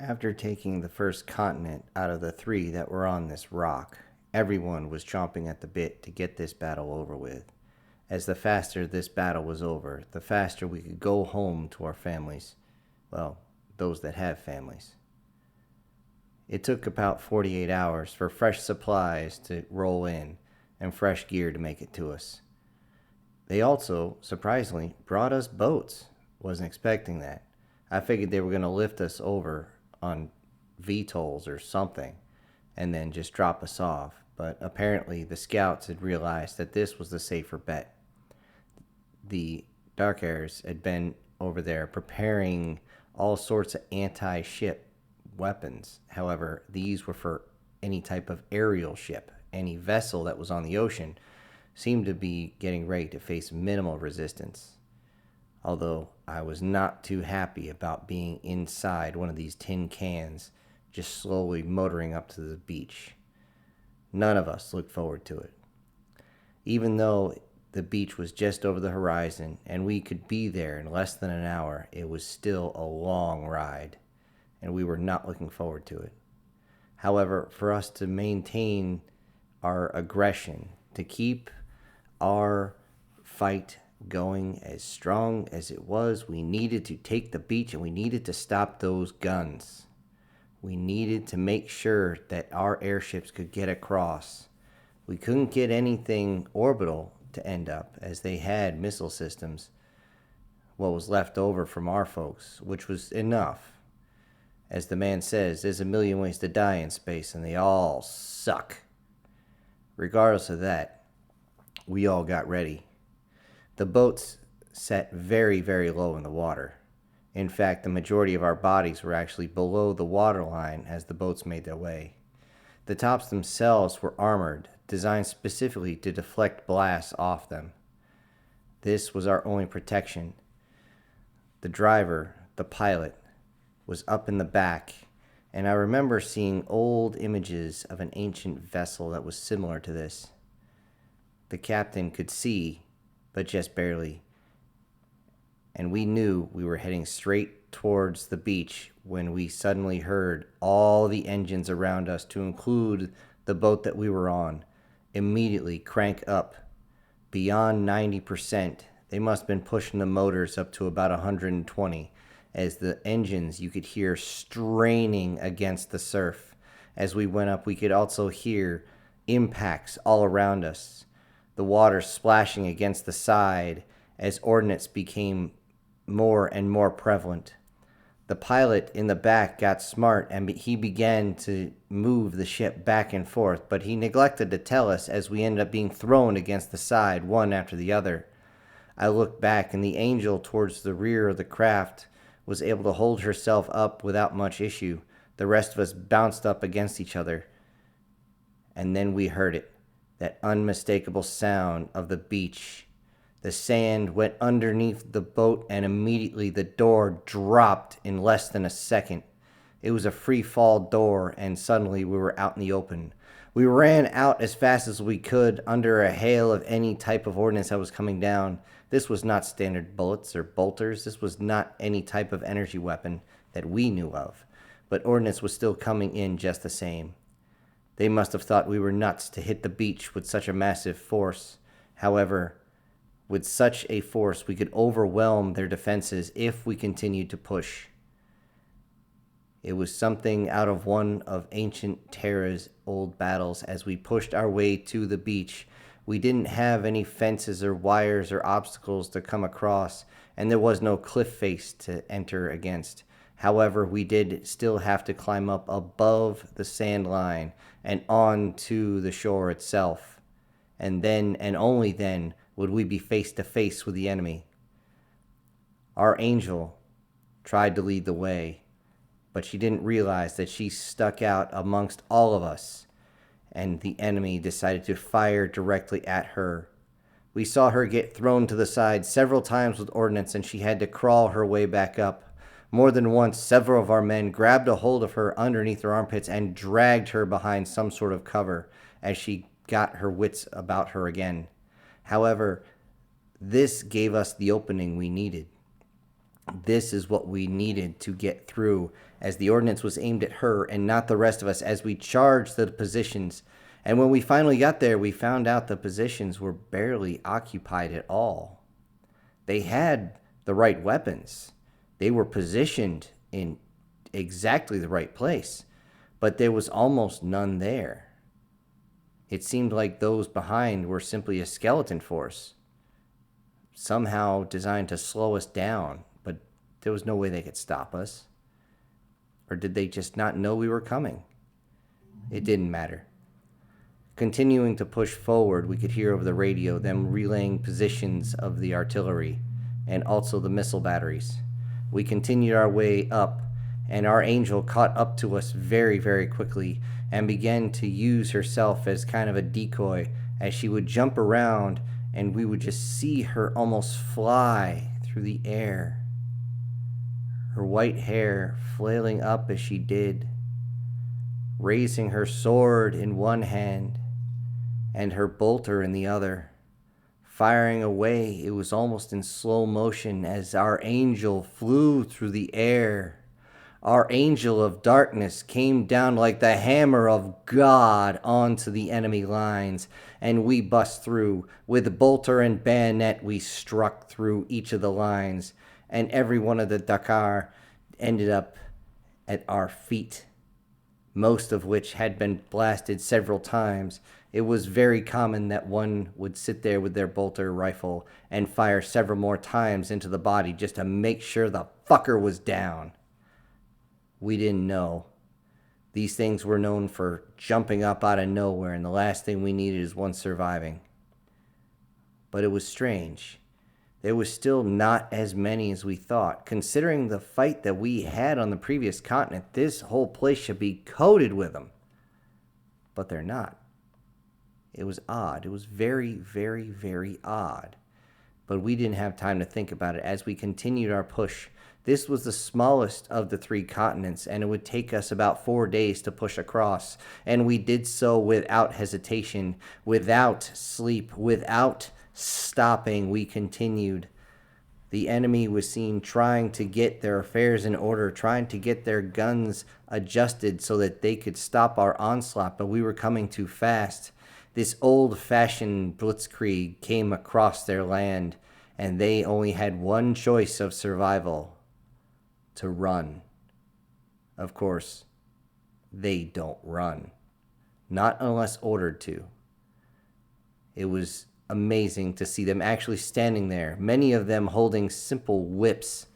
After taking the first continent out of the three that were on this rock, everyone was chomping at the bit to get this battle over with, as the faster this battle was over, the faster we could go home to our families. Well, those that have families. It took about 48 hours for fresh supplies to roll in and fresh gear to make it to us. They also, surprisingly, brought us boats. Wasn't expecting that. I figured they were going to lift us over on VTOLs or something and then just drop us off. But apparently the scouts had realized that this was the safer bet. The Dark Airs had been over there preparing all sorts of anti-ship weapons. However, these were for any type of aerial ship. Any vessel that was on the ocean seemed to be getting ready to face minimal resistance. Although I was not too happy about being inside one of these tin cans, just slowly motoring up to the beach. None of us looked forward to it. Even though the beach was just over the horizon and we could be there in less than an hour, it was still a long ride, and we were not looking forward to it. However, for us to maintain our aggression, to keep our fight going as strong as it was, we needed to take the beach and we needed to stop those guns. We needed to make sure that our airships could get across. We couldn't get anything orbital to end up, as they had missile systems, what was left over from our folks, which was enough. As the man says, there's a million ways to die in space, and they all suck. Regardless of that, we all got ready. The boats sat very, very low in the water. In fact, the majority of our bodies were actually below the waterline as the boats made their way. The tops themselves were armored, designed specifically to deflect blasts off them. This was our only protection. The driver, the pilot, was up in the back, and I remember seeing old images of an ancient vessel that was similar to this. The captain could see, but just barely, and we knew we were heading straight towards the beach when we suddenly heard all the engines around us, to include the boat that we were on, immediately crank up beyond 90%. They must have been pushing the motors up to about 120, as the engines you could hear straining against the surf. As we went up, we could also hear impacts all around us, the water splashing against the side as ordnance became more and more prevalent. The pilot in the back got smart and he began to move the ship back and forth, but he neglected to tell us as we ended up being thrown against the side, one after the other. I looked back, and the Angel towards the rear of the craft was able to hold herself up without much issue. The rest of us bounced up against each other. And then we heard it, that unmistakable sound of the beach. The sand went underneath the boat, and immediately the door dropped in less than a second. It was a free fall door, and suddenly we were out in the open. We ran out as fast as we could under a hail of any type of ordnance that was coming down. This was not standard bullets or bolters. This was not any type of energy weapon that we knew of. But ordnance was still coming in just the same. They must have thought we were nuts to hit the beach with such a massive force. However, with such a force, we could overwhelm their defenses if we continued to push. It was something out of one of ancient Terra's old battles. As we pushed our way to the beach, we didn't have any fences or wires or obstacles to come across, and there was no cliff face to enter against. However, we did still have to climb up above the sand line and onto the shore itself. And then, and only then, would we be face to face with the enemy. Our Angel tried to lead the way, but she didn't realize that she stuck out amongst all of us, and the enemy decided to fire directly at her. We saw her get thrown to the side several times with ordnance, and she had to crawl her way back up. More than once, several of our men grabbed a hold of her underneath her armpits and dragged her behind some sort of cover as she got her wits about her again. However, this gave us the opening we needed. This is what we needed to get through as the ordnance was aimed at her and not the rest of us as we charged the positions. And when we finally got there, we found out the positions were barely occupied at all. They had the right weapons. They were positioned in exactly the right place, but there was almost none there. It seemed like those behind were simply a skeleton force, somehow designed to slow us down, but there was no way they could stop us. Or did they just not know we were coming? It didn't matter. Continuing to push forward, we could hear over the radio them relaying positions of the artillery and also the missile batteries. We continued our way up, and our angel caught up to us very, very quickly and began to use herself as kind of a decoy as she would jump around and we would just see her almost fly through the air. Her white hair flailing up as she did, raising her sword in one hand and her bolter in the other, firing away. It was almost in slow motion as our angel flew through the air. Our angel of darkness came down like the hammer of God onto the enemy lines, and we bust through. With bolter and bayonet, we struck through each of the lines, and every one of the Dakar ended up at our feet, most of which had been blasted several times. It was very common that one would sit there with their bolter rifle and fire several more times into the body just to make sure the fucker was down. We didn't know. These things were known for jumping up out of nowhere, and the last thing we needed is one surviving. But it was strange. There was still not as many as we thought. Considering the fight that we had on the previous continent, this whole place should be coated with them. But they're not. It was odd. It was very, very, very odd. But we didn't have time to think about it as we continued our push. This was the smallest of the 3 continents, and it would take us about 4 days to push across. And we did so without hesitation, without sleep, without stopping. We continued. The enemy was seen trying to get their affairs in order, trying to get their guns adjusted so that they could stop our onslaught, but we were coming too fast. This old-fashioned blitzkrieg came across their land, and they only had one choice of survival: to run. Of course, they don't run. Not unless ordered to. It was amazing to see them actually standing there, many of them holding simple whips,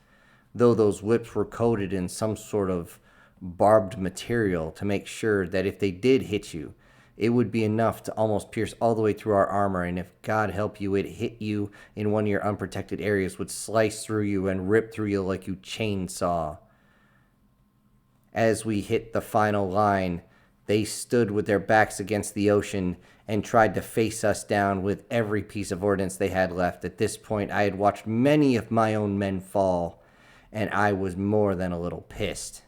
though those whips were coated in some sort of barbed material to make sure that if they did hit you, it would be enough to almost pierce all the way through our armor, and if God help you, it hit you in one of your unprotected areas, would slice through you and rip through you like you chainsaw. As we hit the final line, they stood with their backs against the ocean and tried to face us down with every piece of ordnance they had left. At this point, I had watched many of my own men fall, and I was more than a little pissed.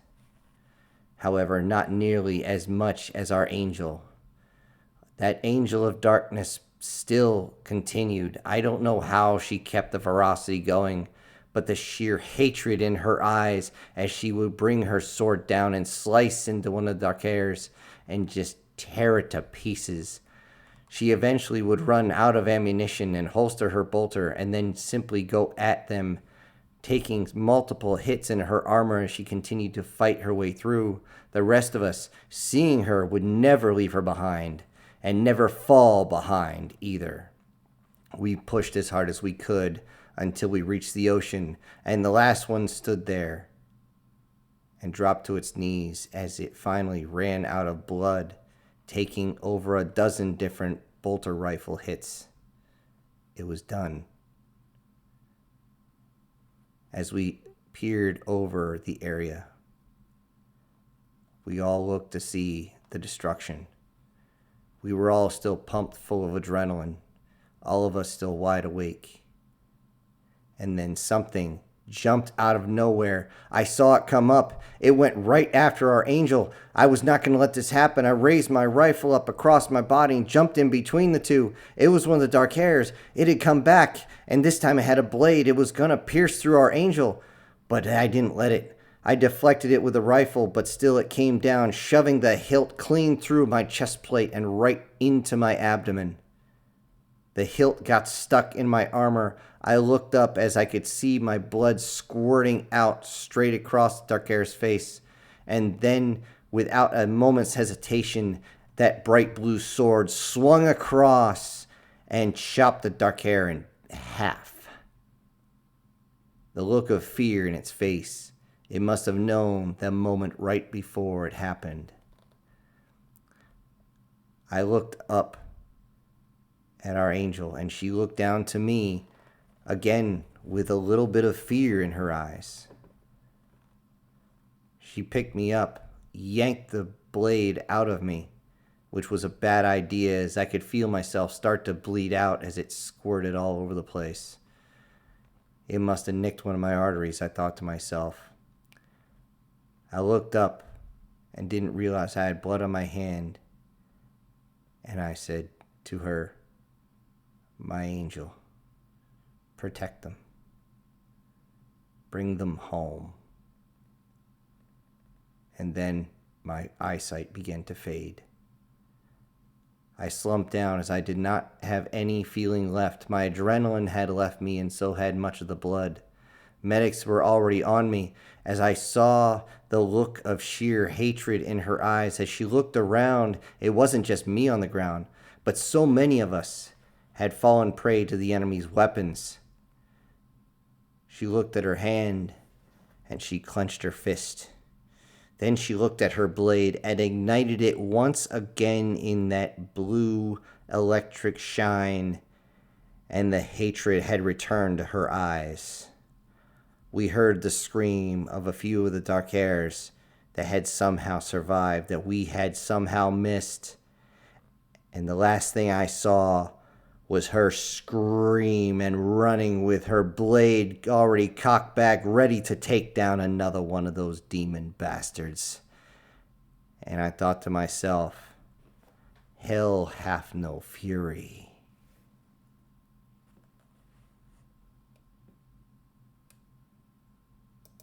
However, not nearly as much as our angel. That angel of darkness still continued. I don't know how she kept the ferocity going, but the sheer hatred in her eyes as she would bring her sword down and slice into one of the Darkairs and just tear it to pieces. She eventually would run out of ammunition and holster her bolter and then simply go at them, taking multiple hits in her armor as she continued to fight her way through. The rest of us, seeing her, would never leave her behind. And never fall behind either. We pushed as hard as we could until we reached the ocean, and the last one stood there and dropped to its knees as it finally ran out of blood, taking over a dozen different bolter rifle hits. It was done. As we peered over the area, we all looked to see the destruction. We were all still pumped full of adrenaline, all of us still wide awake. And then something jumped out of nowhere. I saw it come up. It went right after our angel. I was not going to let this happen. I raised my rifle up across my body and jumped in between the two. It was one of the Darkairs. It had come back, and this time it had a blade. It was going to pierce through our angel, but I didn't let it. I deflected it with the rifle, but still it came down, shoving the hilt clean through my chest plate and right into my abdomen. The hilt got stuck in my armor. I looked up as I could see my blood squirting out straight across Darkair's face. And then, without a moment's hesitation, that bright blue sword swung across and chopped the Darkair in half. The look of fear in its face. It must have known the moment right before it happened. I looked up at our angel, and she looked down to me, again with a little bit of fear in her eyes. She picked me up, yanked the blade out of me, which was a bad idea as I could feel myself start to bleed out as it squirted all over the place. It must have nicked one of my arteries, I thought to myself. I looked up and didn't realize I had blood on my hand, and I said to her, "My angel, protect them. Bring them home." And then my eyesight began to fade. I slumped down as I did not have any feeling left. My adrenaline had left me, and so had much of the blood. Medics were already on me as I saw the look of sheer hatred in her eyes. As she looked around, it wasn't just me on the ground, but so many of us had fallen prey to the enemy's weapons. She looked at her hand, and she clenched her fist. Then she looked at her blade and ignited it once again in that blue electric shine, and the hatred had returned to her eyes. We heard the scream of a few of the Darkairs that had somehow survived, that we had somehow missed. And the last thing I saw was her scream and running with her blade already cocked back, ready to take down another one of those demon bastards. And I thought to myself, hell hath no fury.